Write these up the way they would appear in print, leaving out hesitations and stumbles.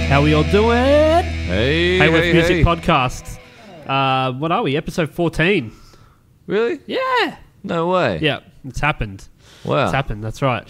How we all doing? Hey, Hayworth Music Podcast. What are we? Episode 14. Really? Yeah. No way. Yeah, it's happened. Wow. It's happened, that's right.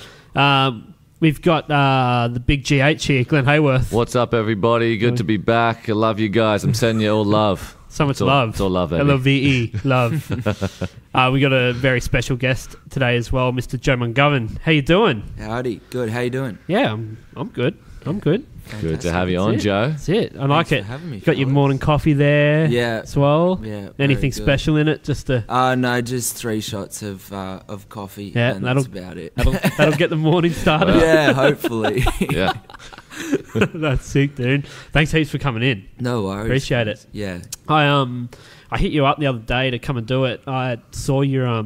We've got the big GH here, Glenn Hayworth. What's up, everybody? Good to be back. I love you guys. I'm sending you all love. So much love. It's all love, baby. L-O-V-E, love. We got a very special guest today as well, Mr. Joe Mungovan. How you doing? Howdy. Good. How you doing? Yeah, I'm good. I'm good. Fantastic. Good to have you on, Joe. That's it. I like Thanks it. for having me, Got your fellas. morning coffee there as well. Yeah. Anything very good. special in it? Just to... No, just 3 shots of coffee. Yeah, and that's about it. That'll get the morning started. Yeah, hopefully. Yeah. That's sick, dude. Thanks heaps for coming in. No worries. Appreciate it. Yeah. I hit you up the other day to come and do it. I saw your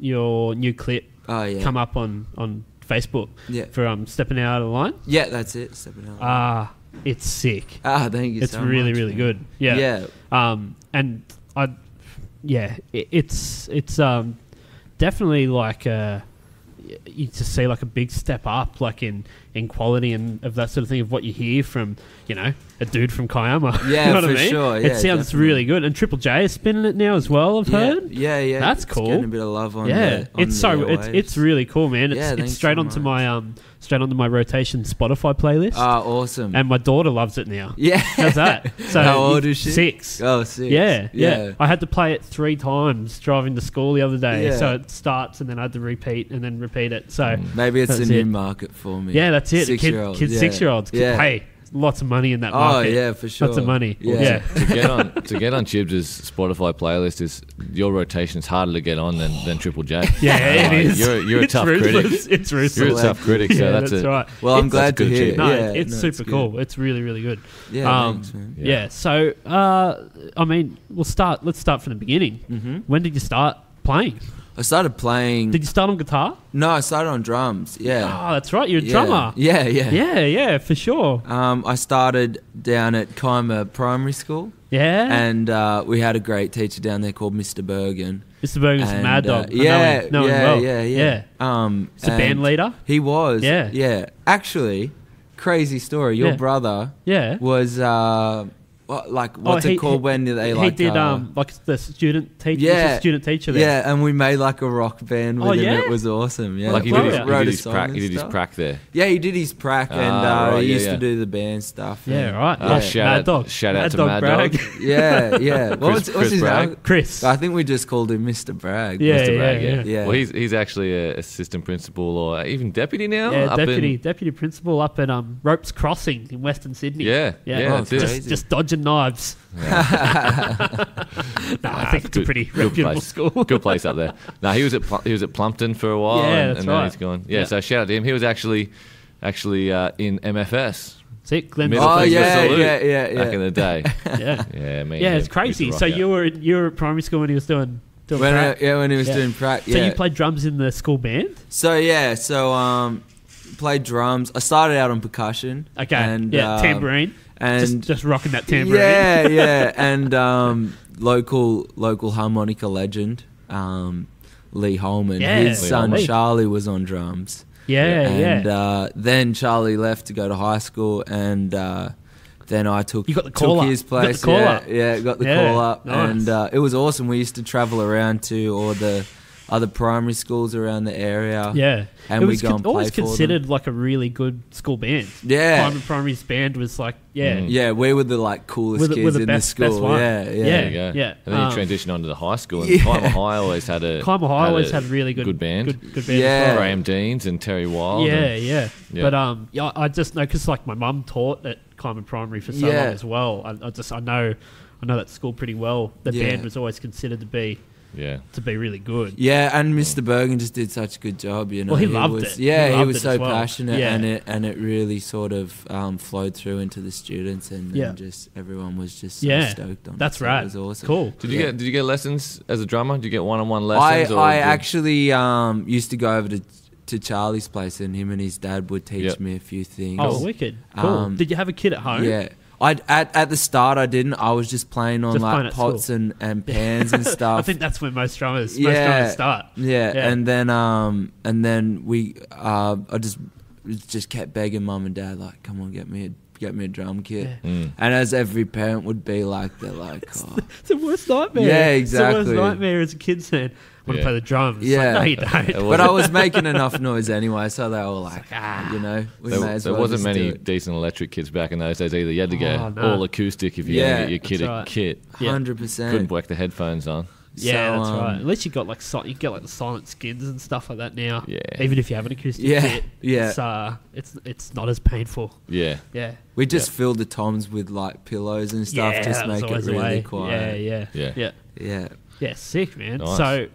new clip Oh, yeah. come up on Facebook Yeah. for stepping out of the line. Yeah, that's it. Stepping out. It's sick. Thank you It's so really much, really man. good. Yeah. Yeah. And it's definitely like you just see like a big step up like in quality and of that sort of thing of what you hear from a dude from Kiama. Yeah, you know what for I mean? sure. It Yeah, sounds definitely. really good. And Triple J is spinning it now as well. I've heard. Yeah. That's It's cool. Getting a bit of love on It's really cool, man. Yeah, It's thanks straight so onto much. straight onto my rotation Spotify playlist. Awesome. And my daughter loves it now. Yeah. How's that? So How old is she? 6. Oh, 6. Yeah. I had to play it 3 times driving to school the other day. Yeah. So it starts and then I had to repeat and then repeat it. So Maybe it's a That's new it. market for me. yeah, that's it. 6-year-olds. Kids, 6-year-olds. Yeah. Hey, lots of money in that Oh, market. yeah, for sure. Lots of money. Yeah. Yeah. to get on Chibs' Spotify playlist is your rotation is harder to get on than Triple J. Yeah, it is. You're a It's tough ruthless. critic. It's ruthless. You're a tough critic, so Yeah, that's right. Well, I'm It's- glad to good hear. shit. No, Yeah, it's super good. cool. It's really, really good. Yeah, thanks, man. Yeah. So, I mean, let's start from the beginning. Mm-hmm. When did you start playing? I started playing. Did you start on guitar? No, I started on drums. Yeah. Oh, that's right. You're a drummer. Yeah. Yeah, for sure. I started down at Kiama Primary School, Yeah. and we had a great teacher down there called Mr. Bergen. Mr. Bergen's a And, mad dog. I yeah, know him well. yeah. He's a band and leader. He was. Yeah. Yeah. Actually, crazy story. Your Yeah. brother Yeah. was what's he- it called when they like he did like the student teacher. yeah. He was a student teacher there. Yeah, and we made like a rock band with Oh, him. yeah? It was awesome. Yeah, Like he Well, did, yeah. Wrote a his song prac. and He did his stuff. prac there. Yeah, he did his prac, and right, he yeah, used yeah. to do the band stuff. Yeah, and- right. Oh, Yeah. shout Mad out- dog. shout out Mad to dog Mad Bragg. Dog. Yeah. What's Chris his Bragg. name? Chris. I think we just called him Mr. Bragg. Yeah, Mr. Bragg, yeah. Yeah. Well, he's actually a assistant principal or even deputy now. Yeah, up in- deputy principal up at Ropes Crossing in Western Sydney. Yeah, that's it. Just dodging knives. I think it's a pretty good reputable place. school. Good place up there. No, he was at Plumpton for a while, Yeah, and, that's and then right. he's gone. Yeah. So shout out to him. He was actually in MFS. See, Glenn. Middle Oh, Finger yeah, Salute yeah. Back in the day. Yeah, Yeah, man. yeah, it's crazy. So you were at primary school when he was doing prac. When he was Yeah. doing prac. So Yeah. you played drums in the school band? So played drums. I started out on percussion. Okay. And, tambourine. and Just rocking that tambourine. Yeah, and local harmonica legend, Lee Holman. Yeah. His Lee son Holman. Charlie was on drums. Yeah. And then Charlie left to go to high school, and then I took You got the call up. his You got the place. call yeah, up. yeah, got the Yeah, call up, nice. and it was awesome. We used to travel around to all the other primary schools around the area. Yeah. And it we was go and play always for them. considered like a really good school band. Yeah. Primary's band was like, yeah. Yeah, we were the coolest We're the kids in best the school. one. Yeah. There you go. Yeah. And then you transitioned on to the high school. And Yeah. Kiama High always had a really good band. Good band Yeah. as well. Graham Deans and Terry Wild. Yeah, and- yeah. Yeah. But I just know because like my mum taught at Kiama Primary for so long Yeah. as well. I know that school pretty well. The Yeah. band was always considered to be really good. Yeah, and Mr. Bergen just did such a good job, you know. Well, he loved it. Yeah, He he loved was it so as well. passionate, Yeah. and it really sort of flowed through into the students, and just everyone was just so stoked on it. That's So right. It was awesome. Cool. Did you get lessons as a drummer? Did you get one-on-one lessons? I actually used to go over to Charlie's place, and him and his dad would teach me a few things. Oh, wicked. Cool. Did you have a kid at home? Yeah. At the start I didn't. I was just playing on Just playing like at pots school. and pans and stuff. I think that's where most drummers start. Yeah, Yeah. and then we I just kept begging mum and dad like, come on, get me a get me a drum kit. Yeah. And as every parent would be like, they're like, oh. It's the worst nightmare. Yeah, exactly. It's the worst nightmare as a kid saying, I want to Yeah. play the drums. It's Yeah. like, no, you don't. But I was making enough noise anyway, so they were like, ah. you know, we There, may as there well wasn't just do many it. decent electric kits back in those days either. You had to go Oh, no. all acoustic if you Yeah, had to get your kid that's a right. kit. Yeah. 100%. Couldn't whack the headphones on. Yeah, So, that's right. At least you got like you get like the silent skins and stuff like that now. Yeah. Even if you have an acoustic Yeah, kit, yeah. it's not as painful. Yeah. Yeah. We just filled the toms with like pillows and stuff, Yeah, just that was make it always the really way. quiet. Yeah. Yeah. Yeah. Yeah, sick, man. Nice.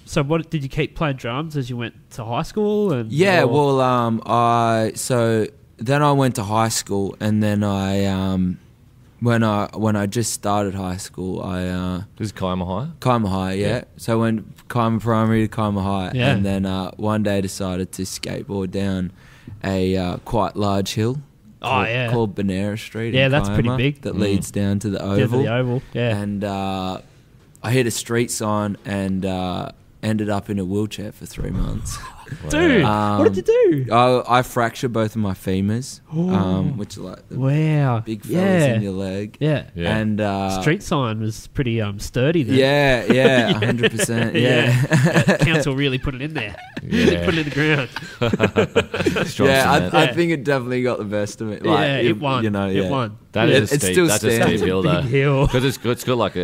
So what did you keep playing drums as you went to high school? And Yeah, or- well, so then I went to high school, and then when I just started high school, This is Kaima High? Kaima High, yeah. So I went Kaima Primary to Kaima High, Yeah. and then one day decided to skateboard down a quite large hill. Called Banera Street. Yeah, in that's pretty Kiama, big. That leads down to the Yeah, oval. the oval. Yeah. And I hit a street sign and ended up in a wheelchair for 3 months. Dude, what did you do? I fractured both of my femurs, which are like the Wow. big fellas yeah. in your leg. Yeah. Yeah. And Street sign was pretty sturdy then. yeah, 100%. Yeah. Council really put it in there. Yeah. Really put it in the ground. Strong Yeah, cement. I think it definitely got the best of it. Like, yeah, it won. You know, It won. That yeah. is It's a steep, still that's a standing. steep hill though. Big hill. Because it's got like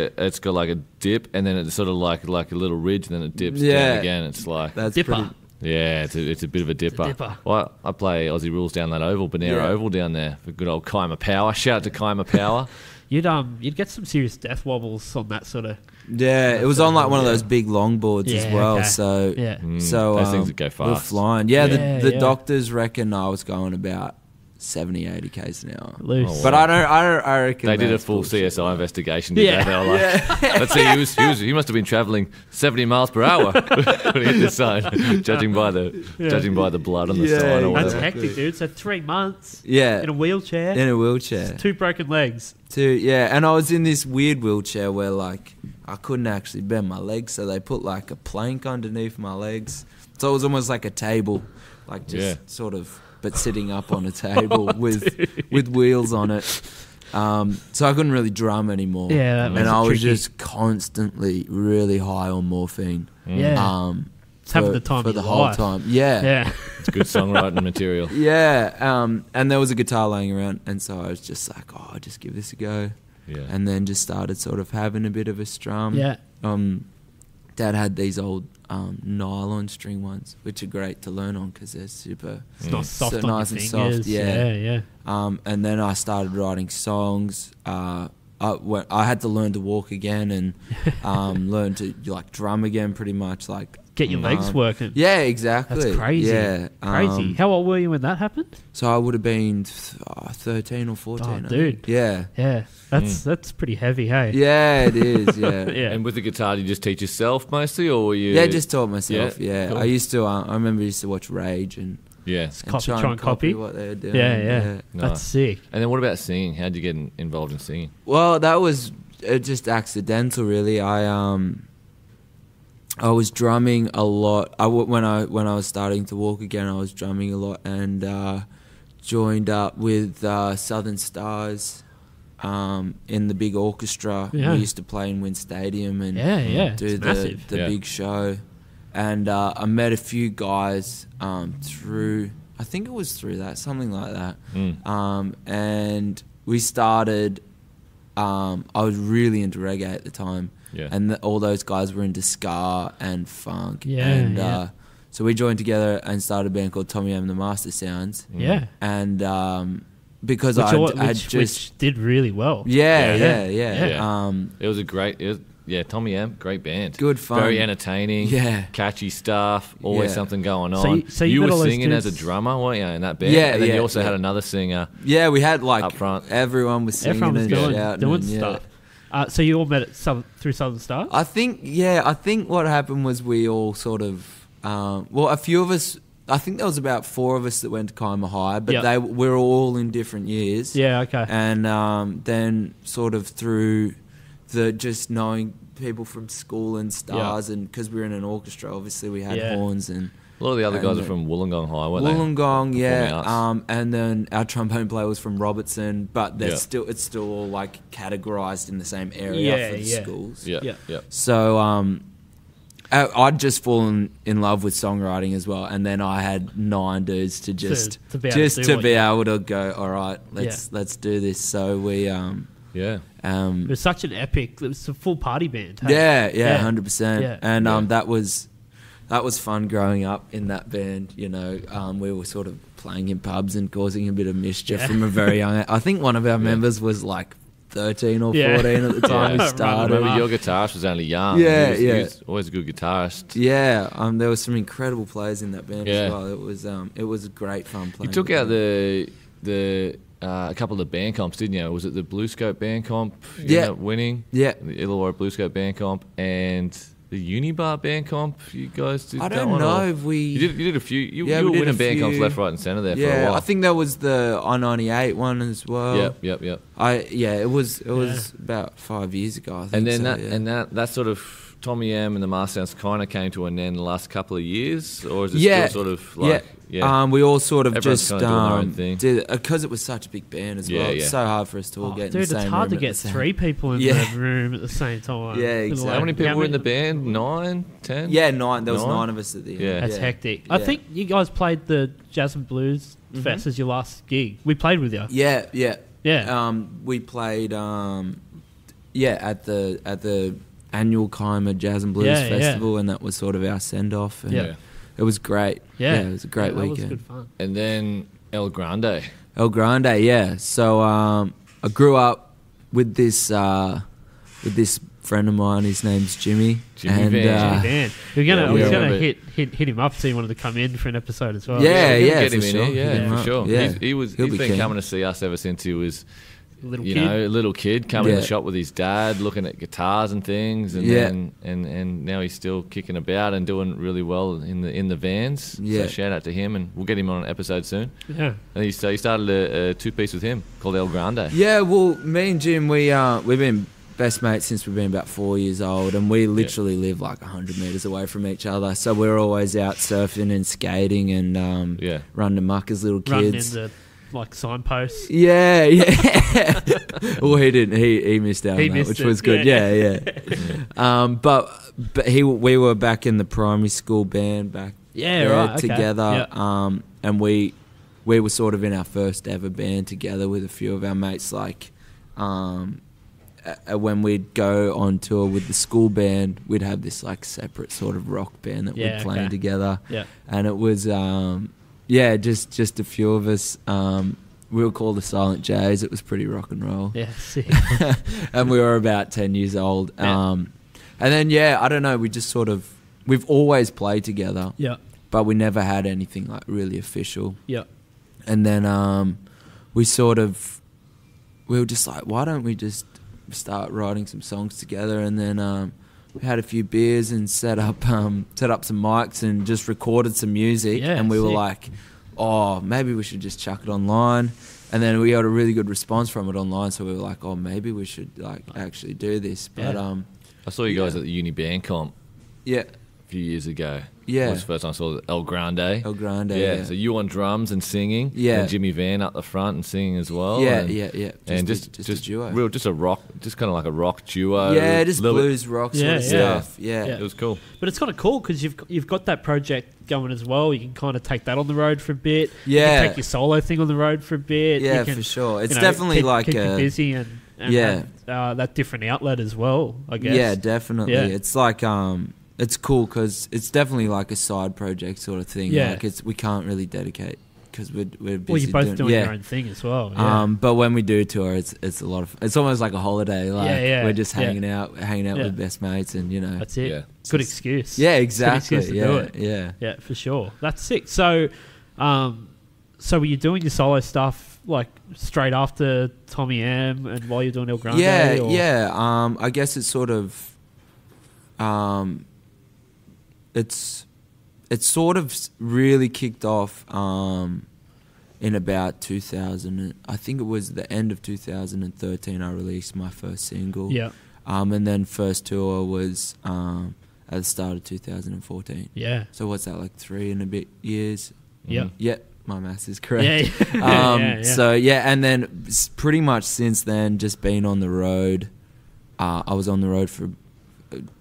a dip, and then it's sort of like a little ridge, and then it dips Yeah. down again. It's like That's Dipper. pretty. yeah, it's a bit of a dipper. dipper. Well, I play Aussie rules down that oval, Banera Yeah. Oval down there for good old Kaima Power. Shout out to Kaima Power. You'd get some serious death wobbles on that sort of. Yeah, it was on like one of those big longboards as Yeah, well. okay. So Yeah. So Those things that go we're fast. flying. Yeah, Yeah, the yeah. doctors reckon I was going about 70, 80 k's an hour. Loose. Oh, wow. But I reckon They did a that's full bullshit. CSI investigation. Did Yeah. They were like, let's see, he must have been travelling 70 miles per hour when he hit the sign, judging by the blood on the Yeah, sign or That's whatever. hectic, dude. So 3 months Yeah, in a wheelchair, in a wheelchair. 2 broken legs. And I was in this weird wheelchair where like I couldn't actually bend my legs, so they put like a plank underneath my legs. So it was almost like a table, like just Yeah. sort of, but sitting up on a table with wheels on it. So I couldn't really drum anymore. Yeah, that makes and it I was tricky. just constantly really high on morphine. Yeah. It's having for- the time for of the your whole life. time. Yeah. Yeah. It's good songwriting material. Yeah, and there was a guitar laying around, and so I was just like, oh, I'll just give this a go. Yeah. And then just started sort of having a bit of a strum. Yeah. Dad had these old nylon string ones, which are great to learn on because they're super It's not soft So on nice your and fingers. soft, yeah. Yeah. And then I started writing songs. I had to learn to walk again and learn to like drum again, pretty much like Get your legs working. Yeah, exactly. That's crazy. Yeah, Crazy. How old were you when that happened? So I would have been 13 or 14. Oh, I think. dude. Yeah. Yeah. That's pretty heavy, hey? Yeah, it is. Yeah. Yeah. And with the guitar, do you just teach yourself mostly, or were you? Yeah, just taught myself. Yeah, Yeah, cool. I used to. I remember I used to watch Rage and Yeah. Try and copy. what they were doing. Yeah. Nice. That's sick. And then what about singing? How'd you get involved in singing? Well, that was just accidental, really. I was drumming a lot. When I was starting to walk again, I was drumming a lot and joined up with Southern Stars in the big orchestra. Yeah. We used to play in Wynn Stadium and Yeah. do It's massive. the Yeah. big show. And I met a few guys through, I think it was through that, something like that. And we started, I was really into reggae at the time. Yeah. And all those guys were into ska and funk. Yeah, And yeah. so we joined together and started a band called Tommy M and the Master Sounds. Yeah. And because Which did really well. Yeah. Yeah. It was Tommy M, great band. Good fun. Very entertaining. Yeah. Catchy stuff. Always Yeah. something going So on. you- so you you met were all those singing as a dudes- drummer, weren't you, in that band? Yeah, And then yeah, you also yeah. had another singer. Yeah, we had like Up front. everyone was singing Everyone was and shouting doing and, yeah. stuff. So you all met through Southern Star? I think what happened was we all sort of, a few of us. I think there was about 4 of us that went to Kaima High, but Yep. we're all in different years. Yeah, okay. And then sort of through the just knowing people from school and stars, and because we were in an orchestra, obviously we had Yeah. horns and A lot of the other guys are from Wollongong High, weren't they? Wollongong, yeah. Arts. And then our trombone player was from Robertson, but they're Yeah. it's still all like categorized in the same area for the schools. Yeah, Yeah. yeah. So I'd just fallen in love with songwriting as well, and then I had 9 dudes to just To be able to do what you- able to go. All right, let's do this. So we Yeah. It was such an epic. It was a full party band. Hey? yeah, 100%. Yeah. And Yeah. that was fun growing up in that band. You know, we were sort of playing in pubs and causing a bit of mischief from a very young age. I think one of our members was like 13 or 14 at the time we I started. remember your guitarist was only young. Yeah, he yeah. was always a good guitarist. Yeah, there were some incredible players in that band Yeah. as well. It was great fun playing. You took with out them. a couple of the band comps, didn't you? Was it the Blue Scope band comp you Yeah. ended up winning? Yeah. The Illawarra Blue Scope band comp and the Unibar band comp. You guys did I that don't one? know or- if we. You did a few. You Yeah, were we did winning a band comps few. left, right, and centre there for a Yeah, while. I think that was the I-98 one as well. Yep. It was about 5 years ago. I think And then so, that yeah. and that sort of Tommy M and the Marstons kind of came to an end the last couple of years, or is it still sort of like we all sort of Everyone's just kinda doing their own thing. did because it was such a big band as Yeah, well. yeah. It's so hard for us to all get in Dude, the same it's hard to room at get the same- 3 people in Yeah. the room at the same time. Yeah, exactly. How many people were in the band? 9, 10? Yeah, 9. There was 9? 9 of us at the end. Yeah. That's hectic. I Yeah. think you guys played the Jazz and Blues Fest as your last gig. We played with you. Yeah. Yeah. We played at the annual Keimer Jazz and Blues Yeah, yeah. Festival, and that was sort of our send off. Yeah. It was great. Yeah. It was a great that weekend. was good fun. And then El Grande. El Grande, yeah. So I grew up with this friend of mine. His name's Jimmy. Jimmy and, Van. Man, we're gonna, Yeah, I was yeah. gonna Yeah. hit him up, see he wanted to come in for an episode as well. Yeah, we'll yeah, get for him in sure. here. Yeah. For sure. Yeah. He's He'll be been keen. coming to see us ever since he was, Little you kid. know, a little kid coming in Yeah. the shop with his dad, looking at guitars and things, and Yeah. then and now he's still kicking about and doing really well in the vans. Yeah. So shout out to him, and we'll get him on an episode soon. Yeah. And he started a 2-piece with him called El Grande. Yeah, well, me and Jim, we've been best mates since we've been about 4 years old, and we literally live like 100 metres away from each other. So we're always out surfing and skating and running amok as little Running kids. into like signposts. Yeah. Well, he didn't. He missed out He on that, missed which it, was good. yeah. Yeah. But we were back in the primary school band back Yeah, there right. Okay. together. Yeah. And we were sort of in our first ever band together with a few of our mates. Like, when we'd go on tour with the school band, we'd have this like separate sort of rock band that we'd play together. Yeah. And it was just a few of us. We were called the Silent Jays. It was pretty rock and roll. Yeah. Sick. And we were about 10 years old. Yeah. And then I don't know. We just sort of we've always played together. Yeah. But we never had anything like really official. Yeah. And then we were just like, why don't we just start writing some songs together? And then we had a few beers and set up some mics and just recorded some music. Yeah, and we were sick. like, oh, maybe we should just chuck it online. And then we got a really good response from it online, so we were like, oh, maybe we should like actually do this. But I saw you guys at the uni band comp yeah, a few years ago. Yeah. It was the first time I saw El Grande. El Grande. Yeah, Yeah, so you on drums and singing, Yeah. and Jimmy Van up the front and singing as well. yeah, and, yeah. and just a duo. just a rock, just kind of like a rock duo. Yeah, just Little- blues rock sort Yeah, of yeah. stuff. Yeah. Yeah. It was cool. But it's kind of cool because you've got that project going as well. You can kind of take that on the road for a bit. You Yeah. can take your solo thing on the road for a bit. Yeah, You can, for sure. It's you know, definitely keep, like keep you a busy and Yeah. have, that different outlet as well, I guess. Yeah, definitely. Yeah. It's like it's cool because it's definitely like a side project sort of thing. Yeah. Like we can't really dedicate because we're busy. Well, you're both doing yeah. your own thing as well. Yeah. But when we do tour, it's a lot of. It's almost like a holiday. Like Yeah. we're just Yeah. hanging out Yeah. with best mates, and That's it. Yeah. Good excuse. yeah, Good exactly. excuse to Yeah, do it. yeah. Yeah, for sure. That's sick. So, so were you doing your solo stuff like straight after Tommy M and while you're doing El Grande? Yeah, or? yeah. I guess it's sort of, it's sort of really kicked off in about 2000. I think it was the end of 2013. I released my first single. Yeah. And then first tour was at the start of 2014. Yeah. So what's that, like 3 and a bit years? Yeah. Yeah, my maths is correct. Yeah. So yeah, and then pretty much since then, just been on the road. I was on the road for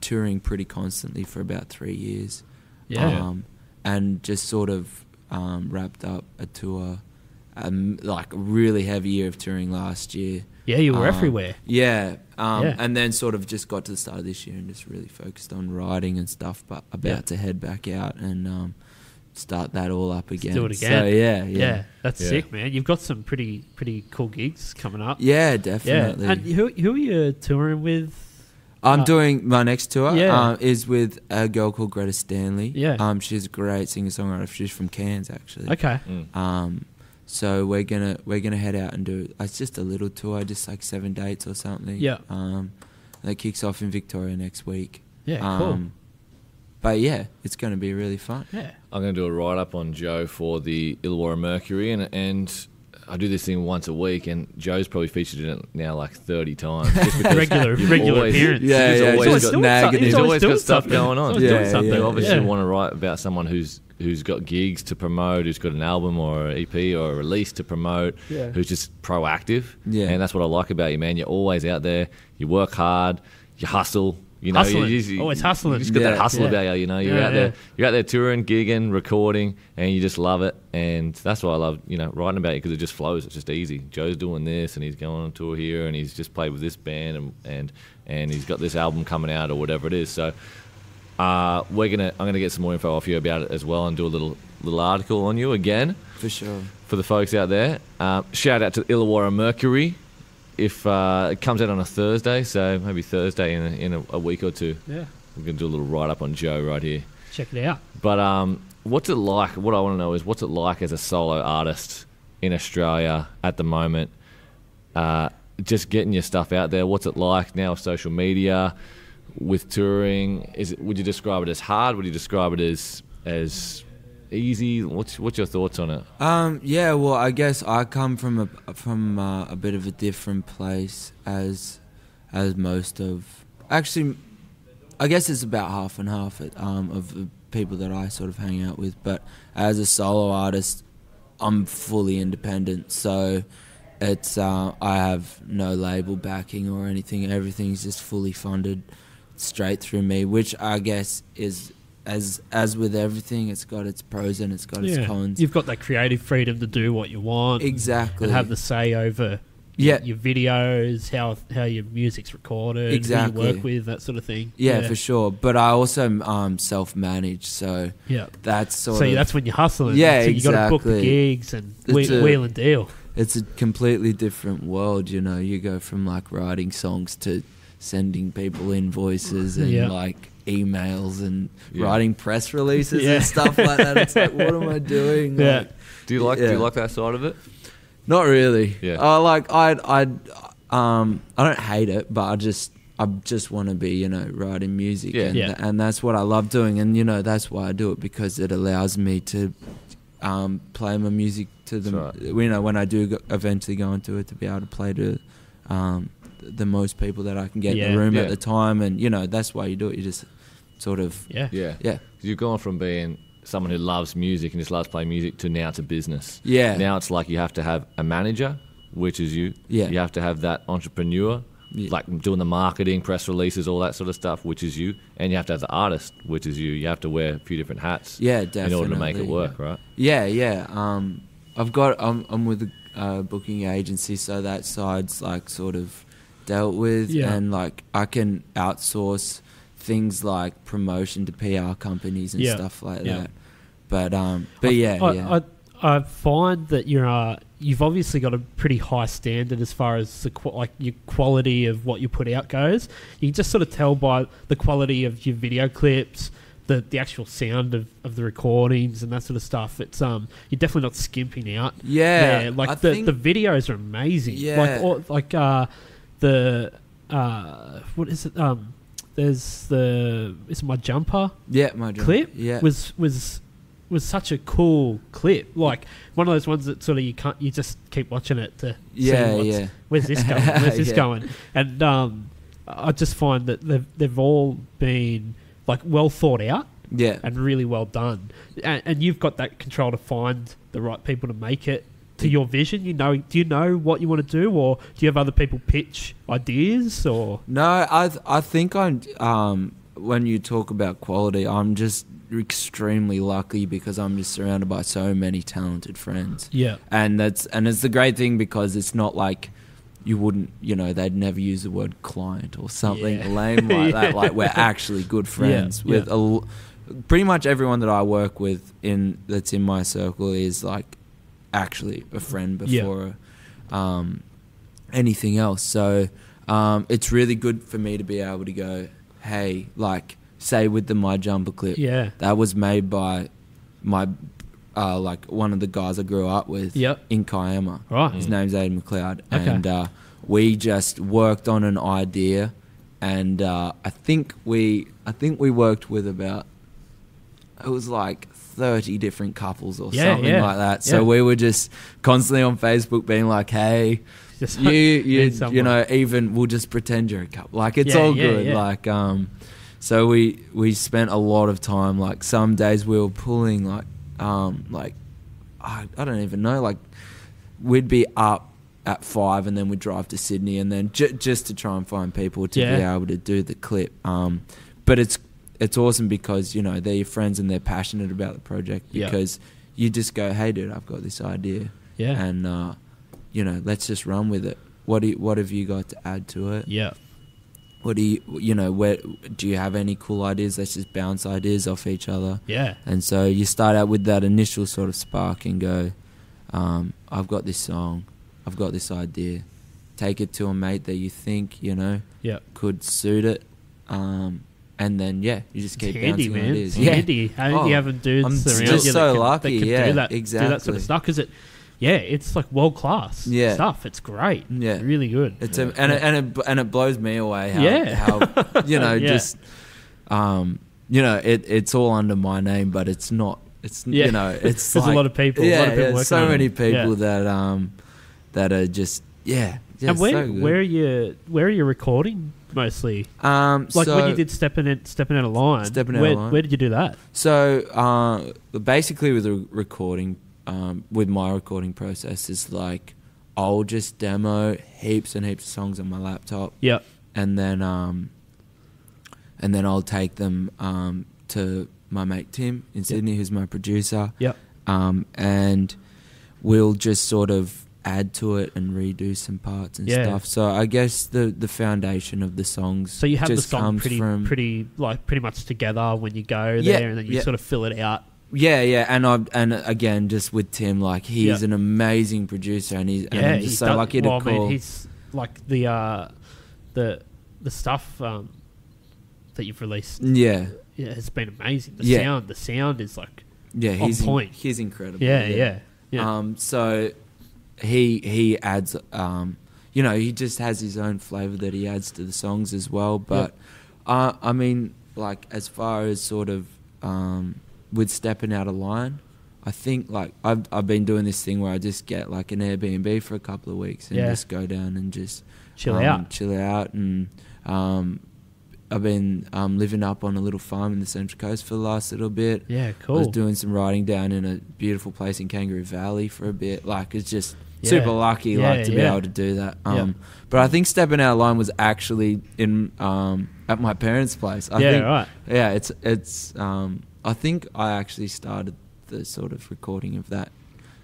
touring pretty constantly for about 3 years. Yeah. And just sort of wrapped up a tour, like a really heavy year of touring last year. Yeah, you were everywhere. Yeah. Yeah. And then sort of just got to the start of this year and just really focused on writing and stuff, but about to head back out and start that all up again. Do it again. So yeah. Yeah, that's Yeah. sick, man. You've got some pretty cool gigs coming up. Yeah, definitely. Yeah. And who are you touring with? I'm doing my next tour. Yeah. Is with a girl called Greta Stanley. Yeah. She's a great singer-songwriter. She's from Cairns, actually. Okay. So we're gonna head out and do. It's just a little tour, just like 7 dates or something. Yeah. That kicks off in Victoria next week. Yeah, cool. But yeah, it's gonna be really fun. Yeah. I'm going to do a write-up on Joe for the Illawarra Mercury, and I do this thing once a week, and Joe's probably featured in it now like 30 times. Just because regular always- appearance. Yeah, He's yeah. always Just got nagging he's it. He's always always doing got stuff something. going on. He's always doing Yeah, something. You obviously Yeah. want to write about someone who's got gigs to promote, who's got an album or an EP or a release to promote, Yeah. who's just proactive. Yeah. And that's what I like about you, man. You're always out there. You work hard. You hustle. You know, Hustling. you Always hustling. You just got Yeah. that hustle Yeah. about you. You know, you're Yeah, out yeah. there. You're out there touring, gigging, recording, and you just love it. And that's why I love, writing about you, because it just flows. It's just easy. Joe's doing this, and he's going on tour here, and he's just played with this band, and he's got this album coming out or whatever it is. So I'm gonna get some more info off you about it as well, and do a little article on you again For sure. for the folks out there. Shout out to Illawarra Mercury. If it comes out on a Thursday, so maybe Thursday in a week or two, Yeah. we're going to do a little write-up on Joe right here. Check it out. But what's it like? What I want to know is, what's it like as a solo artist in Australia at the moment? Just getting your stuff out there. What's it like now with social media, with touring? Would you describe it as hard? Would you describe it as easy? What's your thoughts on it? Yeah, well, I guess I come from a bit of a different place as most of. Actually, I guess it's about half and half of the people that I sort of hang out with. But as a solo artist, I'm fully independent, so it's I have no label backing or anything. Everything's just fully funded straight through me, which I guess is. As with everything, it's got its pros and it's got its cons. You've got that creative freedom to do what you want. Exactly. And have the say over your videos, how your music's recorded, Exactly. who you work with, that sort of thing. Yeah, for sure. But I also self-manage, so Yeah. that's sort So of... that's when you're hustling. Yeah, so you got to book the exactly. gigs and It's wheel and deal. It's a completely different world, You go from, like, writing songs to sending people invoices and, Yeah. like, emails and Yeah. writing press releases Yeah. and stuff like that. It's like, what am I doing? Yeah. Like, Do you like Yeah. that side of it? not really. Yeah. I don't hate it, but I just want to be, writing music. Yeah. And, Yeah. and that's what I love doing. And, that's why I do it, because it allows me to play my music to them. That's right. When I do eventually go into it, to be able to play to the most people that I can get in the room Yeah. at the time. And, that's why you do it. You just sort of... Yeah. Yeah. Yeah. You've gone from being someone who loves music and just loves playing music to now to business. Yeah. Now it's like you have to have a manager, which is you. Yeah. You have to have that entrepreneur, Yeah. like doing the marketing, press releases, all that sort of stuff, which is you. And you have to have the artist, which is you. You have to wear a few different hats Yeah, in order to make it definitely. work, right? Yeah. I'm with a booking agency, so that side's like sort of dealt with, Yeah. and like I can outsource things like promotion to PR companies and Yeah. stuff like Yeah. that. But yeah. I find that you've obviously got a pretty high standard as far as your quality of what you put out goes. You can just sort of tell by the quality of your video clips, the actual sound of the recordings and that sort of stuff. It's you're definitely not skimping out. Yeah, there. Like I the think- videos are amazing. Yeah. What is it? There's it's My Jumper My job. clip Yeah. was such a cool clip, like one of those ones that sort of you just keep watching it to see where's this going, Yeah. and I just find that they've all been like well thought out. Yeah. And really well done. And you've got that control to find the right people to make it to your vision. Do you know what you want to do, or do you have other people pitch ideas? Or no, I think I'm. When you talk about quality, I'm just extremely lucky because I'm just surrounded by so many talented friends. Yeah, and it's the great thing because it's not like you wouldn't, they'd never use the word client or something lame like that. Like we're actually good friends with pretty much everyone that I work with that's in my circle is like actually a friend before anything else. So it's really good for me to be able to go, hey, like say with the My Jumper clip, that was made by my like one of the guys I grew up with in Kiama. Right. His name's Aidan McLeod. Okay. And we just worked on an idea, and I think we worked with about, it was like 30 different couples or something like that. So we were just constantly on Facebook being like, hey, just even we'll just pretend you're a couple. Like it's all good. Like so we spent a lot of time, like some days we were pulling like I don't even know, like we'd be up at 5 and then we'd drive to Sydney and then just to try and find people to be able to do the clip. But it's awesome because, they're your friends and they're passionate about the project because you just go, hey dude, I've got this idea. Yeah. And, let's just run with it. What have you got to add to it? Yeah. What do where do you have any cool ideas? Let's just bounce ideas off each other. Yeah. And so you start out with that initial sort of spark and go, I've got this song, I've got this idea. Take it to a mate that you think, could suit it. And then you just keep bouncing ideas. It's handy. How you having dudes around just you so that lucky, can do that sort of stuff? Because it's like world class stuff. It's great. Yeah, really good. It's and it blows me away. How just it's all under my name, but it's not. It's it's there's a lot of people. Yeah, a lot of people so many people that are just And where are you recording mostly? Like so when you did stepping out of line. Where did you do that? So basically with the recording. With my recording process is like I'll just demo heaps and heaps of songs on my laptop. Yep. And then I'll take them to my mate Tim in Sydney, who's my producer. Yep. And we'll just sort of add to it and redo some parts and stuff. So I guess the foundation of the songs. So you have just the song pretty much together when you go there, and then you sort of fill it out. Yeah, and again, just with Tim, like he's an amazing producer, and I'm just so lucky to call. I mean, he's like the stuff that you've released. Yeah, it's been amazing. The sound is like on point. He's incredible. Yeah. So he adds, he just has his own flavor that he adds to the songs as well. But I mean, like as far as sort of. With stepping out of line, I think like I've been doing this thing where I just get like an Airbnb for a couple of weeks and just go down and just chill out, and I've been living up on a little farm in the Central Coast for the last little bit. Yeah, cool. I was doing some riding down in a beautiful place in Kangaroo Valley for a bit. Like it's just super lucky to be able to do that. But I think stepping out of line was actually in at my parents' place. I think, right. Yeah, it's I think I actually started the sort of recording of that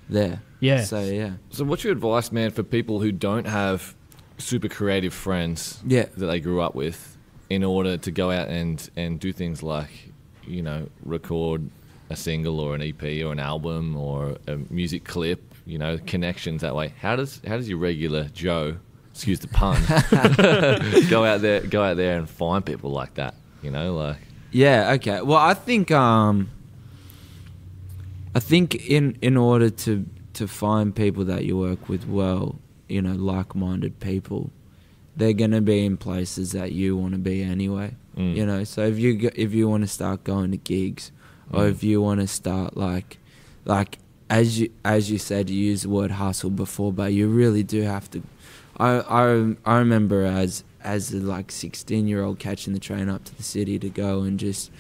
there. Yeah. So what's your advice, man, for people who don't have super creative friends that they grew up with in order to go out and do things like, record a single or an EP or an album or a music clip, connections that way? How does your regular Joe, excuse the pun, go out there and find people like that, Yeah. Okay. Well, I think in order to find people that you work with well, like-minded people, they're gonna be in places that you want to be anyway. So if you want to start going to gigs, or if you want to start like as you said, you used the word hustle before, but you really do have to. I remember as as a like 16-year-old catching the train up to the city to go and just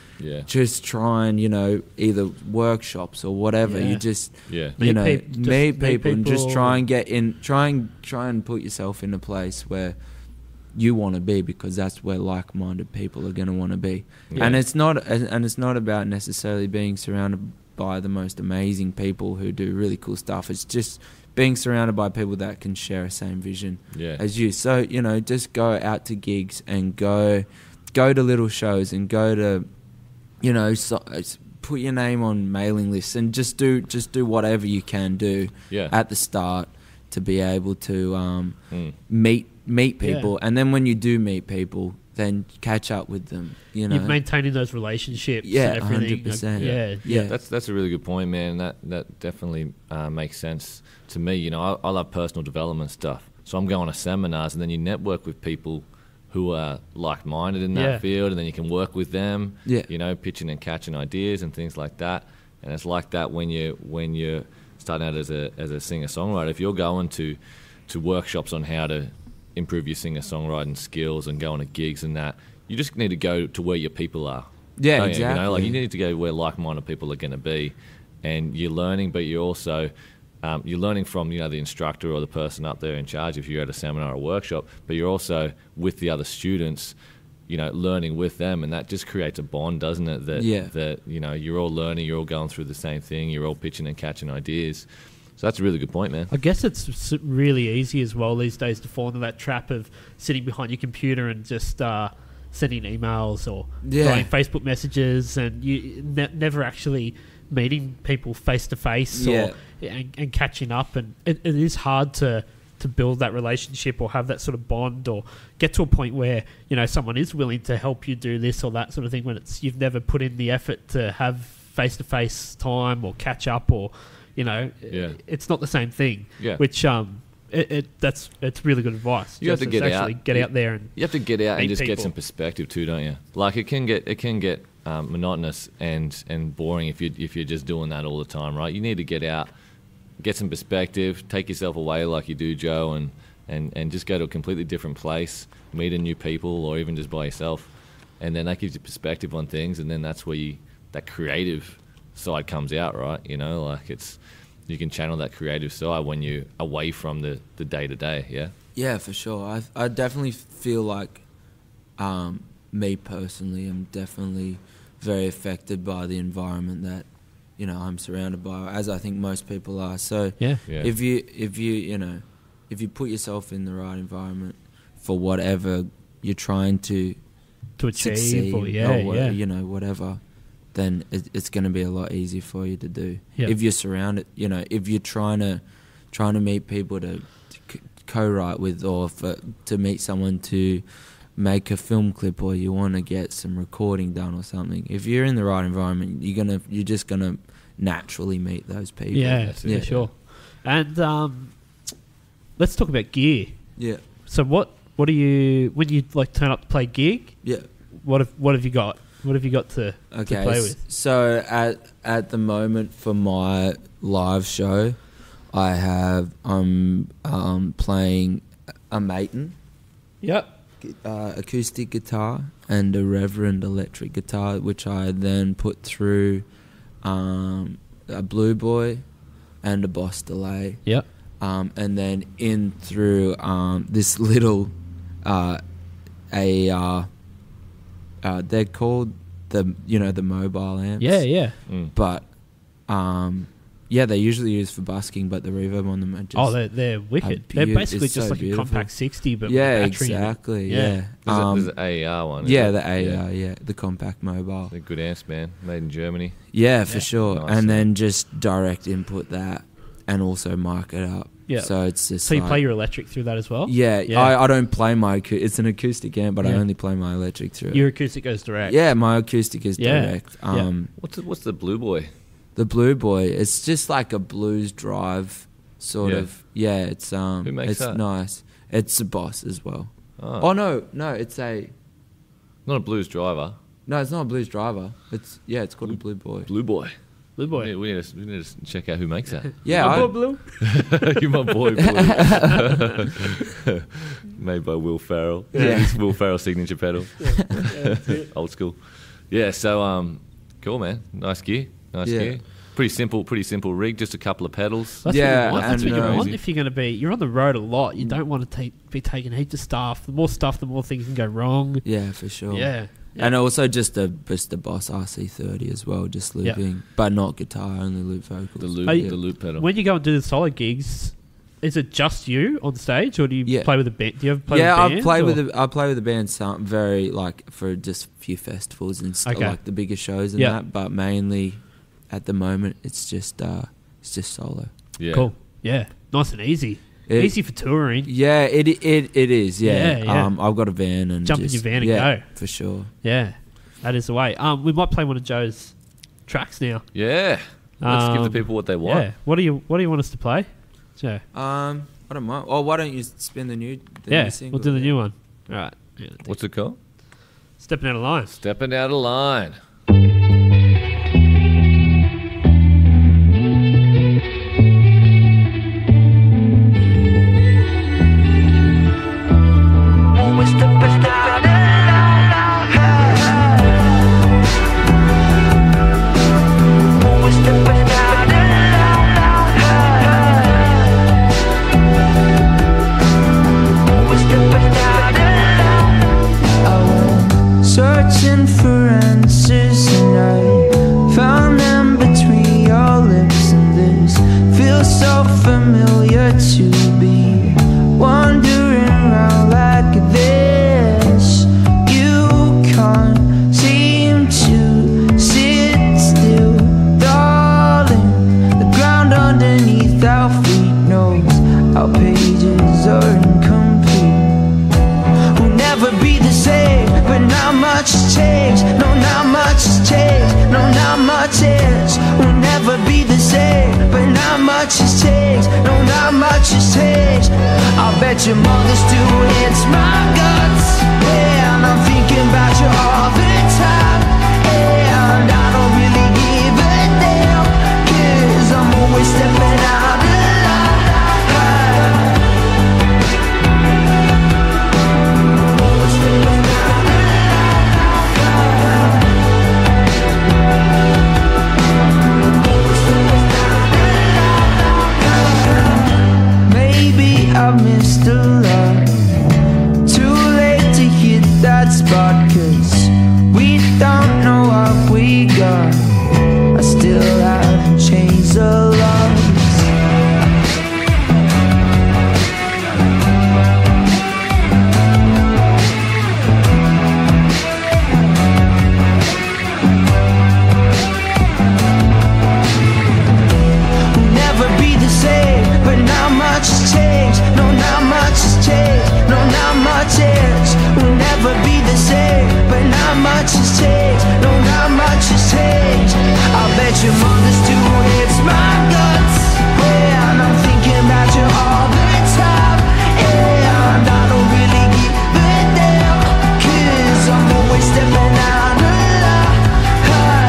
try and, you know, either workshops or whatever. You just meet people and just try and get in, try and put yourself in a place where you want to be, because that's where like-minded people are going to want to be. And it's not about necessarily being surrounded by the most amazing people who do really cool stuff. It's just being surrounded by people that can share a same vision as you. So, you know, just go out to gigs and go to little shows and go to, you know, put your name on mailing lists and just do whatever you can do at the start to be able to meet people. And then when you do meet people, then catch up with them. You know, you're maintaining those relationships. Yeah, and everything. 100%. Yeah. That's a really good point, man. That definitely makes sense to me. You know, I love personal development stuff, so I'm going to seminars, and then you network with people who are like-minded in that field, and then you can work with them. You know, pitching and catching ideas and things like that. And it's like that when you're starting out as a singer-songwriter. If you're going to workshops on how to improve your singer-songwriting skills and going to gigs and that, you just need to go to where your people are. Yeah, exactly. You know, like you need to go where like-minded people are going to be, and you're learning, but you're also you're learning from, you know, the instructor or the person up there in charge if you're at a seminar or workshop, but you're also with the other students, you know, learning with them, and that just creates a bond, doesn't it? That you know, you're all learning, you're all going through the same thing, you're all pitching and catching ideas. So that's a really good point, man. I guess it's really easy as well these days to fall into that trap of sitting behind your computer and just sending emails or writing Facebook messages, and you never actually meeting people face to face and catching up. And it is hard to build that relationship or have that sort of bond or get to a point where, you know, someone is willing to help you do this or that sort of thing when you've never put in the effort to have face to face time or catch up, or, you know, it's not the same thing. Which it's really good advice. You have to get out there, and you have to get out and just people. get some perspective too, don't you? Like it can get monotonous and boring if you're just doing that all the time, right? You need to get out, get some perspective, take yourself away like you do, Joe, and just go to a completely different place, meet a new people, or even just by yourself, and then that gives you perspective on things, and then that's where that creative side comes out, right? You know, like you can channel that creative side when you're away from the day-to-day. Yeah, for sure. I definitely feel like me personally, I'm definitely very affected by the environment that, you know, I'm surrounded by, as I think most people are. So if you put yourself in the right environment for whatever you're trying to achieve, succeed, or you know, whatever, then it's going to be a lot easier for you to do. If you're surrounded, you know, if you're trying to meet people to co-write with, or to meet someone to make a film clip, or you want to get some recording done or something, if you're in the right environment, you're just gonna naturally meet those people. Yeah, for sure. And let's talk about gear. Yeah. So what do you, when you like turn up to play gig? Yeah. What have you got? What have you got to play with? So at the moment for my live show, I'm playing a Maton. Yep. Acoustic guitar and a Reverend electric guitar, which I then put through a Blue Boy and a Boss Delay. Yep. And then in through this little they're called the mobile amps. Yeah. But they're usually used for busking, but the reverb on them are just they're wicked. They're basically just like beautiful. A compact 60, but with battery exactly. Yeah. There's an AER one. The AER, the compact mobile. They're good amps, man. Made in Germany. Yeah, for sure. Nice, and then just direct input that, and also mark it up. Yeah. So it's just. So you play your electric through that as well? Yeah. I don't play my. It's an acoustic amp, but I only play my electric through it. Your acoustic goes direct. Yeah, my acoustic is direct. What's the Blue Boy? The Blue Boy, it's just like a blues drive sort of. Yeah, it's Who makes it's that? nice. It's a Boss as well. Oh no, it's a. Not a blues driver. No, it's not a blues driver. It's called a Blue Boy. Blue Boy. Blue Boy. We need to check out who makes that. Yeah, My boy Blue. You're my boy, Blue. Made by Will Ferrell. Yeah. It's Will Ferrell signature pedal. That's it. Old school. Yeah, so cool, man. Nice gear. Gear. Pretty simple rig, just a couple of pedals. That's Yeah, what you want. That's and, what you want easy. if you're going to be. You're on the road a lot. You don't want to be taking heaps of stuff. The more stuff, the more things can go wrong. Yeah, for sure. Yeah. And also just the Boss RC30 as well, just looping, but not guitar, only loop vocals. The loop pedal. When you go and do the solo gigs, is it just you on stage, or do you play with a band? Do you ever play with bands? I play with a band some very like for just a few festivals and stuff, like the bigger shows and that. But mainly, at the moment, it's just solo. Yeah. Cool. Yeah. Nice and easy. Easy for touring. Yeah, it is. Yeah. Yeah. I've got a van and Jump in your van and go for sure. Yeah, that is the way. We might play one of Joe's tracks now. Yeah. Let's give the people what they want. Yeah. What do you want us to play, Joe? I don't mind. Oh, why don't you spin the new single? We'll do the new one. All right. Yeah, What's it called? Stepping Out of Line. Stepping Out of Line. Searching for answers and I found them between your lips, and this feels so familiar to be wandering around like this. You can't seem to sit still, darling. The ground underneath our feet knows our pages are incomplete. We'll never be the same, but not much has changed. No, not much has changed. No, not much is. We'll never be the same, but not much has changed. No, not much has changed. I'll bet your mother still hits my guts. Yeah, and I'm thinking about you all the time. Yeah, and I don't really give a damn, 'cause I'm always stepping out of line. I missed a lot. Too late to hit that spot, 'cause we don't know what we got. I still haven't changed a lot. We'll never be the same, but not much has changed. No, not much has changed. No, not much is. We'll never be the same, but not much has changed. No, not much has changed. I bet your mother still hits my guts. Yeah, and I'm thinking about you all the time. Yeah, and I don't really give a damn, 'cause I'm always stepping out of line.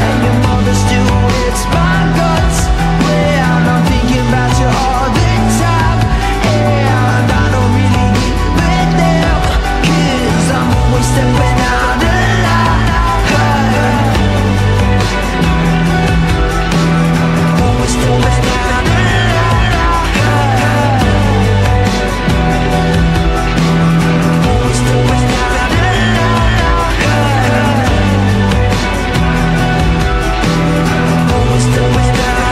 And your mother still hits my guts. Yeah, and I'm thinking about you all the time. Yeah, and I don't really give a damn, 'cause I'm always stepping out of line. Always stepping out of line. Always stepping out of line.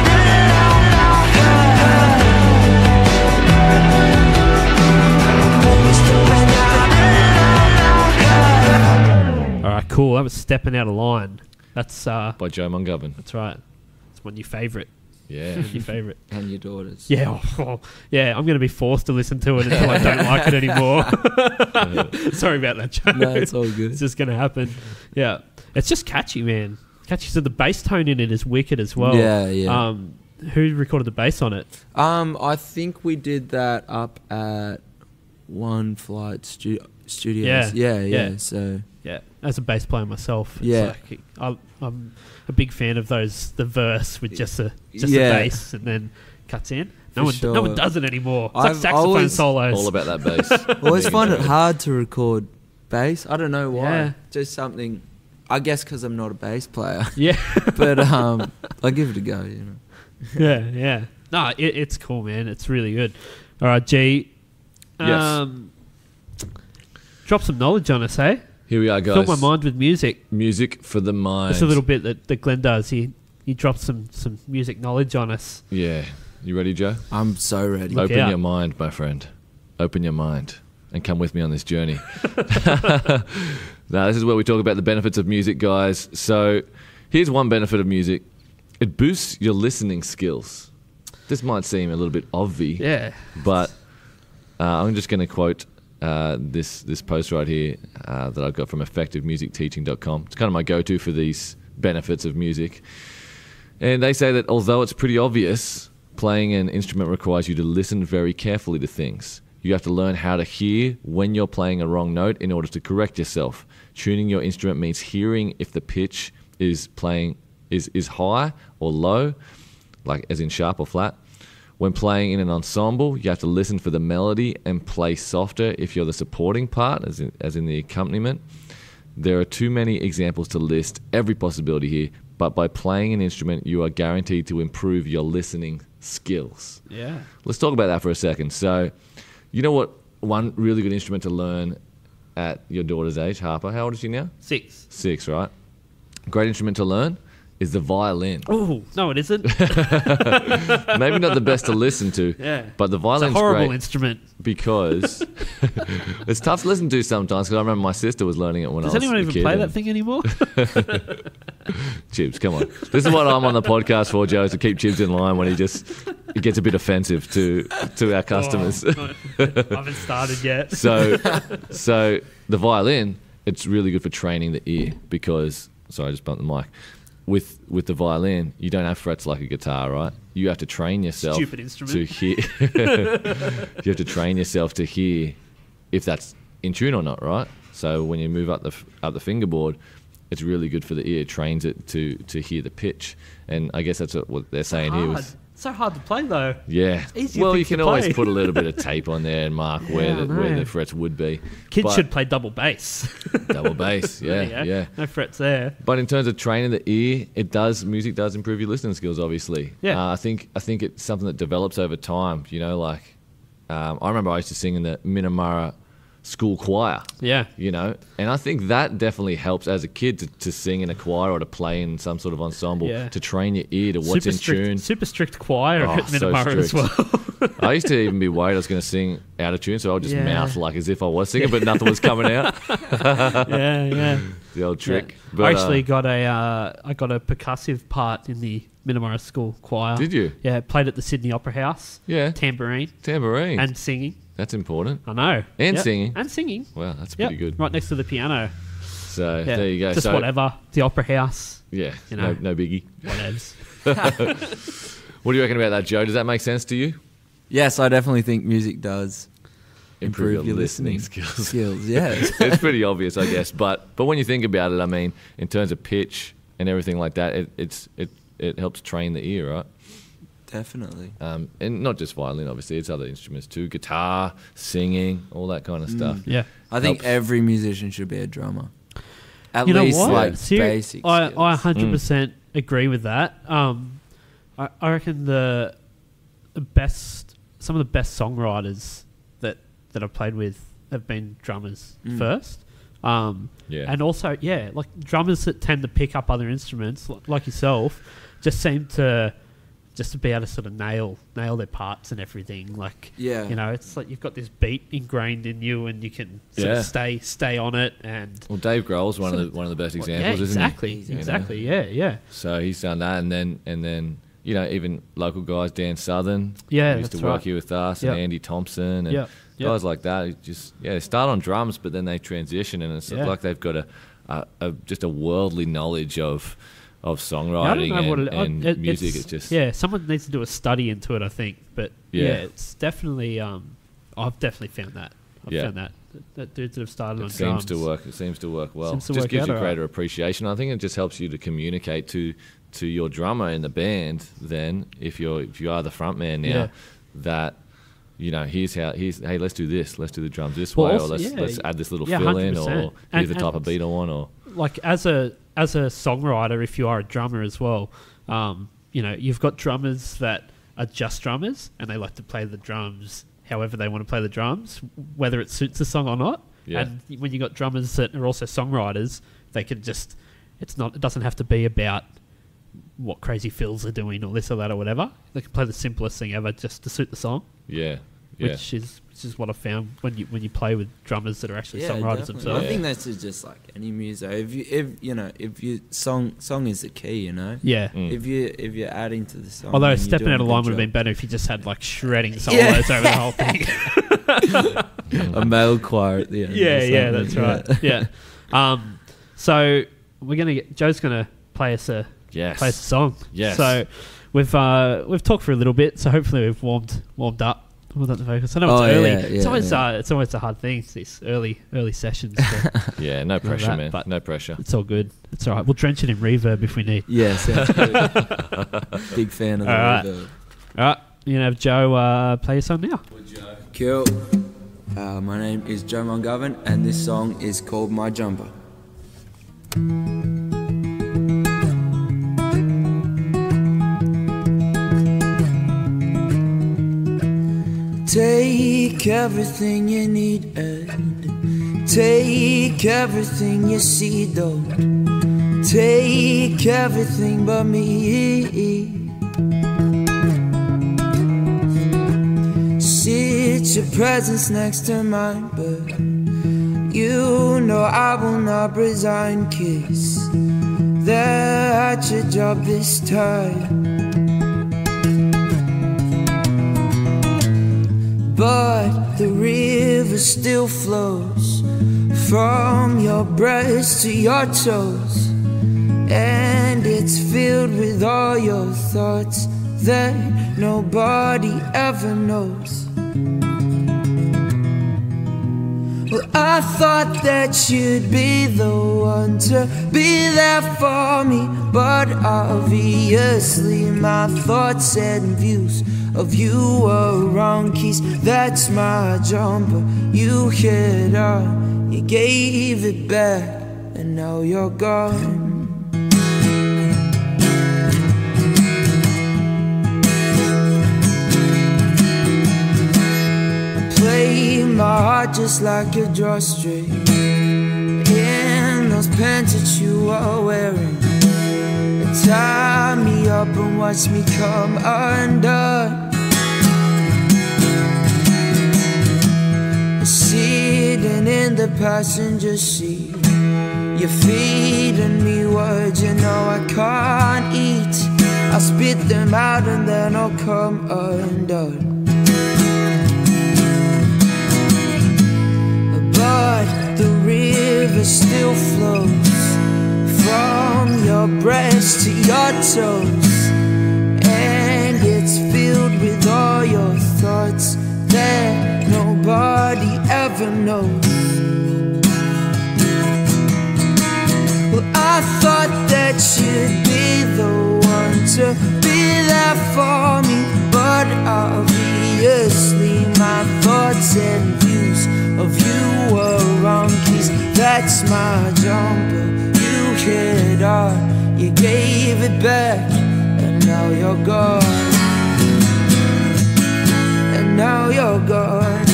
Always stepping out of line. All right, cool. That was Stepping Out of Line. That's By Joe Mungovan. that's right. It's one of your favourite. Yeah. Your favourite. And your daughters. Yeah, yeah. I'm going to be forced to listen to it until I don't like it anymore. Sorry about that, Joe. No, it's all good. It's just going to happen. Yeah, it's just catchy, man. Catchy. So the bass tone in it is wicked as well. Yeah. Who recorded the bass on it? I think we did that up at One Flight Studios. Yeah. So Yeah, as a bass player myself, Yeah. I'm a big fan of those. The verse with just the Yeah. bass and then cuts in. For No one sure. does it anymore. It's like I've saxophone always- solos. All about that bass. always Being find it enjoyed. hard to record bass. I don't know why. Yeah. Just something. I guess because I'm not a bass player, Yeah, but I give it a go. You know. yeah. No, it's cool, man. It's really good. All right, G. Yes. Drop some knowledge on us, hey? Here we are, guys. Fill my mind with music. Music for the mind. Just a little bit that Glenn does. He drops some music knowledge on us. Yeah. You ready, Joe? I'm so ready. Look Open out. your mind, my friend. Open your mind and come with me on this journey. Now, this is where we talk about the benefits of music, guys. So, here's one benefit of music. It boosts your listening skills. This might seem a little bit obvious, Yeah. but I'm just going to quote this post right here that I got from effectivemusicteaching.com. It's kind of my go-to for these benefits of music. And they say that although it's pretty obvious, playing an instrument requires you to listen very carefully to things. You have to learn how to hear when you're playing a wrong note in order to correct yourself. Tuning your instrument means hearing if the pitch is high or low, like as in sharp or flat. When playing in an ensemble, you have to listen for the melody and play softer if you're the supporting part, as in the accompaniment. There are too many examples to list every possibility here, but by playing an instrument, you are guaranteed to improve your listening skills. Yeah. Let's talk about that for a second. So, you know what? One really good instrument to learn at your daughter's age, Harper. How old is she now? 6. 6, right? Great instrument to learn is the violin. Oh, no, it isn't. Maybe not the best to listen to, Yeah. but the It's a violin's horrible great instrument. because it's tough to listen to sometimes. Because I remember my sister was learning it when Does I was anyone a even kid. play and- that thing anymore? Chibs, come on. This is what I'm on the podcast for, Joe, is to keep Chibs in line when he gets a bit offensive to our customers. Oh, I haven't started yet. So the violin, it's really good for training the ear because, sorry, I just bumped the mic. With the violin, you don't have frets like a guitar, right? You have to train yourself Stupid instrument. to hear. You have to train yourself to hear if that's in tune or not, right? So when you move up the fingerboard, it's really good for the ear. It trains it to hear the pitch, and I guess that's what they're saying here. Hard. With, So hard to play though. yeah. Easier Well, things you can to always play. put a little bit of tape on there and mark Yeah, where I where know. the frets would be. Kids But- should play double bass. double bass. There you Yeah, go. yeah. No frets there. But in terms of training the ear, music does improve your listening skills, obviously. Yeah. I think it's something that develops over time. You know, like I remember I used to sing in the Minamara school choir. Yeah. You know, and I think that definitely helps as a kid to sing in a choir or to play in some sort of ensemble Yeah. to train your ear to what's in tune. Super strict choir Oh, at so Minamara as strict. well. I used to even be worried I was going to sing out of tune, so I would just Yeah. mouth like as if I was singing, but nothing was coming out. yeah. The old trick. Yeah. But, I actually got a percussive part in the Minamara school choir. Did you? Yeah, played at the Sydney Opera House. Yeah. Tambourine Tambourine. and singing. That's important. I know. And Yep. singing. And singing. Wow, that's Yep. pretty good. Right next to the piano. So Yeah. there you go. Just so, whatever. The Opera House. Yeah, You know. no biggie. Whatevs. What do you reckon about that, Joe? Does that make sense to you? Yes, I definitely think music does Improve your listening skills. Yeah. It's pretty obvious, I guess. But when you think about it, I mean, in terms of pitch and everything like that, it helps train the ear, right? Definitely. And not just violin, obviously. It's other instruments too. Guitar, singing, all that kind of stuff. Yeah. I think Helps. every musician should be a drummer. At You know least what? like Seriously, basic I skills. 100% agree with that. I reckon some of the best songwriters that I've played with have been drummers first. Yeah. And also, yeah, like drummers that tend to pick up other instruments, like yourself, just seem to be able to sort of nail their parts and everything. Like, Yeah. you know, it's like you've got this beat ingrained in you, and you can sort Yeah. of stay on it. And Well, Dave Grohl's one of the best examples, yeah, isn't exactly, he? You know? exactly, yeah. So he's done that, and then you know, even local guys, Dan Southern, Yeah, who used to that's work right. here with us, Yep. and Andy Thompson, and Yep, yep. guys like that. Who just they start on drums, but then they transition, and it's Yeah. like they've got just a worldly knowledge of I don't songwriting know what and music. It's just someone needs to do a study into it, I think. But Yeah. yeah, it's definitely I've definitely found that. I've Yeah. found that dudes that have started on It drums. seems to work well. Seems to Just work gives out you all greater appreciation. I think it just helps you to communicate to your drummer in the band. Then, if you are the front man now, Yeah. that hey, let's do this. Let's do the drums this Well, way, also- or yeah, let's add this little yeah, fill in, 100%. or here's the And- type of beat I want, or Like as a songwriter, if you are a drummer as well, you've got drummers that are just drummers and they like to play the drums however they want to play the drums, whether it suits the song or not. Yeah. And when you got drummers that are also songwriters, they can just it doesn't have to be about what crazy fills are doing or this or that or whatever. They can play the simplest thing ever just to suit the song, yeah. which is what I found when you play with drummers that are actually songwriters definitely. themselves. I think that's just like any music. If you song is the key, you know. Yeah. If you're adding to the song. Although then you're stepping doing out a of good line would have job. been better if you just had like shredding solos Yeah. over the whole thing. A male choir at the end. Yeah, or that's something. right. Yeah. So Joe's gonna play us a Yes. song. Yes. So we've talked for a little bit. So hopefully we've warmed up. Warmed up the vocals. I know it's Oh, early. yeah, It's always a hard thing. These early sessions. To, Yeah, no pressure, that, man. but- No pressure. it's all good. It's all right. We'll drench it in reverb if we need. Yeah, sounds good. Big fan of the All right. reverb. All right. You can have Joe play your song now. Cool. My name is Joe Mungovan, and this song is called My Jumper. Take everything you need and take everything you see. Don't take everything but me. Sit your presence next to mine, but you know I will not resign. Kiss that your job this time. But the river still flows from your breast to your toes, and it's filled with all your thoughts that nobody ever knows. Well, I thought that you'd be the one to be there for me, but obviously my thoughts and views of you were wrong. Keys, that's my jumper. You hit on, you gave it back, and now you're gone. Play my heart just like a drawstring in those pants that you are wearing. Tie me up and watch me come undone. Sitting in the passenger seat, you're feeding me words you know I can't eat. I'll spit them out and then I'll come undone. But the river still flows from your breast to your toes, and it's filled with all your thoughts that nobody ever knows. Well, I thought that you'd be the one to be there for me, but obviously my thoughts and views of you were wrong. Keys, that's my jumper. You hit on, you gave it back, and now you're gone. And now you're gone.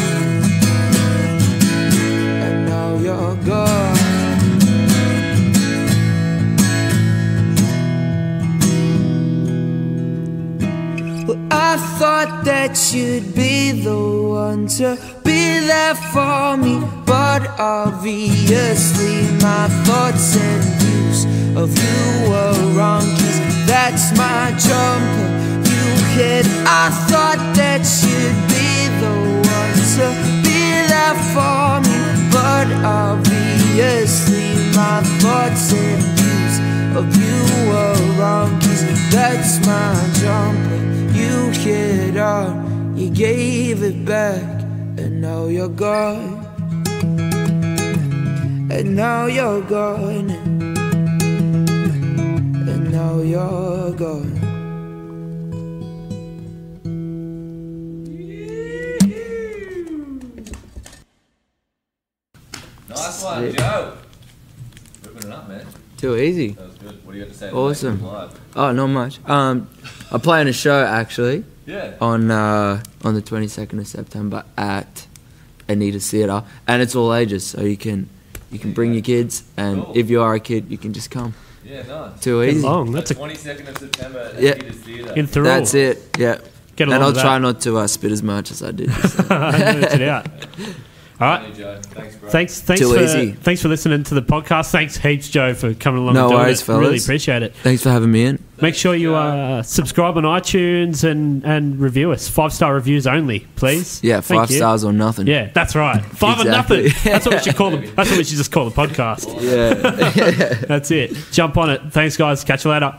And now you're gone. Well, I thought that you'd be the one to be there for me, but obviously my thoughts and views of you were wrong. 'Cause that's my jumper. You hit. I thought that you'd be the one to be there for me, but obviously my thoughts and views of you were wrong. 'Cause that's my jumper. You hit on, you gave it back, and now you're gone. and now you're gone. And now you're gone. Nice one, Joe. Ripping it up, man. Too easy. That was good. What do you have to say? Awesome. Live? Oh, not much. I play in a show actually Yeah. on the 22nd of September at Anita's Theatre, and it's all ages, so you can bring your kids, and Cool. if you are a kid, you can just come. Yeah, nice. Too easy. Long. That's a 22nd of September at Yeah. Peter's Theatre. in Thurl. That's it. Yeah. Get And along I'll with try that. not to spit as much as I did. Just then. Nudge it out. All right. Funny, Joe. Thanks, bro. Thanks for listening to the podcast. Thanks heaps, Joe, for coming along No and doing worries, it. fellas. Really appreciate it. Thanks for having me in. Make sure you subscribe on iTunes and review us. 5-star reviews only, please. Yeah, Thank 5 you. stars or nothing. Yeah, that's right. 5 or Exactly. nothing. That's what we should call them. That's what we should just call the podcast. Yeah. That's it. Jump on it. Thanks, guys. Catch you later.